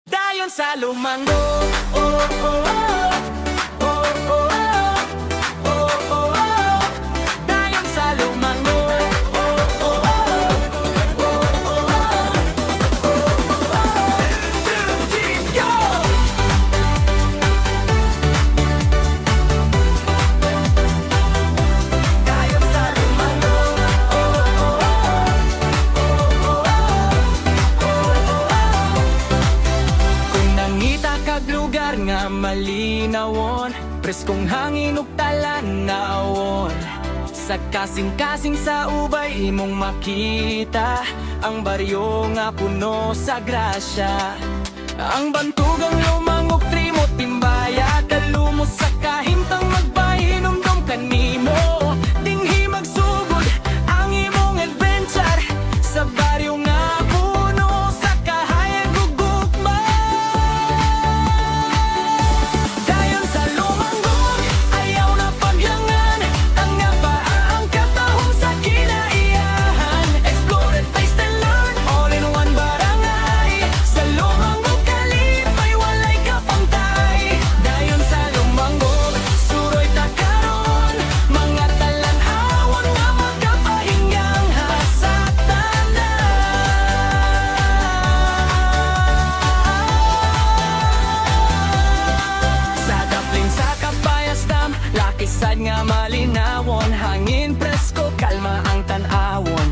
Dayon sa lumango, oh, oh, oh, oh, oh, oh, oh, oh, oh. Dayon sa lumango, oh, oh, oh, oh, oh, oh, Yo! Dayon sa lumango, oh, oh, oh, oh, oh, oh. Kung nangita kag lugar nga malinawon, preskong hangin ug talanawon, sa kasing-kasing sa ubay imong makita ang baryo nga puno sa grasya. Ang bantugang lumangog trimo timbaya, kalumos sa kahimtang magpahinomdom kanimo. Dinghi magsugod ang imong adventure sa baryo nga puno sa kahayag ug gugma. Dayon sa lumanggog, ayaw na paglangan, tanga pa ang katahom sa kinaiyahan. Explore and taste and learn, all in one barangay. Sa lumanggog kalipay, walay kapantay. Dayon sa lumanggog, suroy ta karon, mga talan-awon nga magkapahingang hasatan na. Sa dapling sa Kabayas Dam, lakisad nga malinawon, hangin presko, kalma ang tan-awon.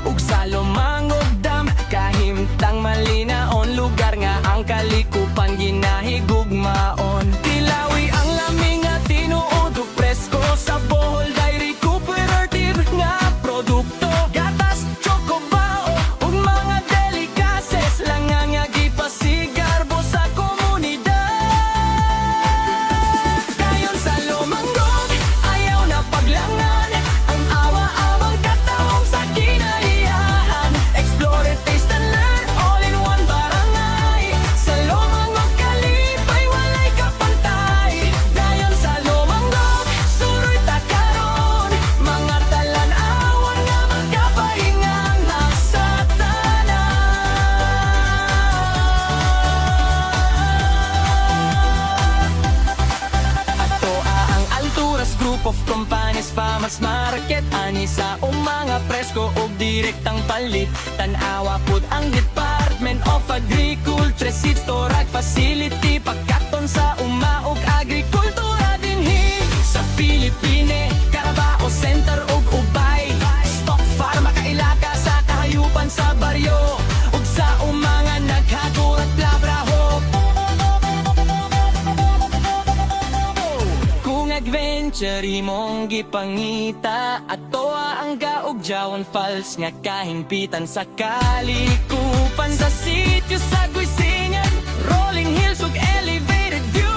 Ug sa Lumangog Dam, kahimtang malinaon, lugar nga ang kalikupan ginahigugmaon. Tilawi ang laming nga tinuod ug presko, sa Bohol dairy cooperative nga produkto. Gatas, chocobao, ug mga delicacies lang nga gipasigarbo sa komunidad. Dayon sa lumanggog, ayaw na paglangan, ang awa-awang katahom sa kinaiyahan. Explore and taste and learn, all in one barangay. Sa lumanggog kalipay, walay kapantay. Dayon sa lumanggog, suroy ta karon, mga talan-awon nga magkapahingang hasatan na. Ato ang Alturas Group of Companies Farmers Market, ani sa mga presko og direktang palit. Tan-awa pud ang Department of Agriculture, seed storage facility, pagkaton sa ug agrikultura dinhi sa Pilipine. Carabao Center ug Ubay, stock farm makailaka sa kahayupan sa baryo, ug sa mga naghago at labraho. Kung adventure imong gipangita, atoa ang Gaugjawan Falls nga kahimpitan sa kalikupan. Sa sitio sa Guisingan, rolling hills ug elevated view.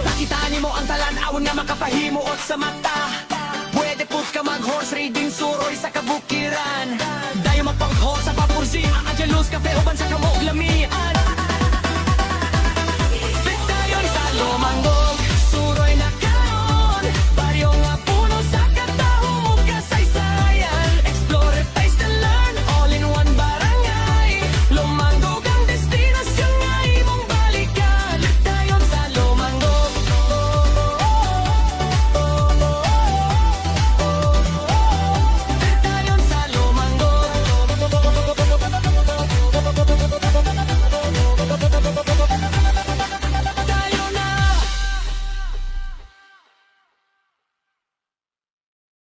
Nakita nimo ang talan-awon nga makapahimuot sa mata. Pwede pud ka mag horse riding suroy sa kabukiran. Dayo magpangho sa Papursi, ang Angelus Cafe uban sa Kamog Lamian.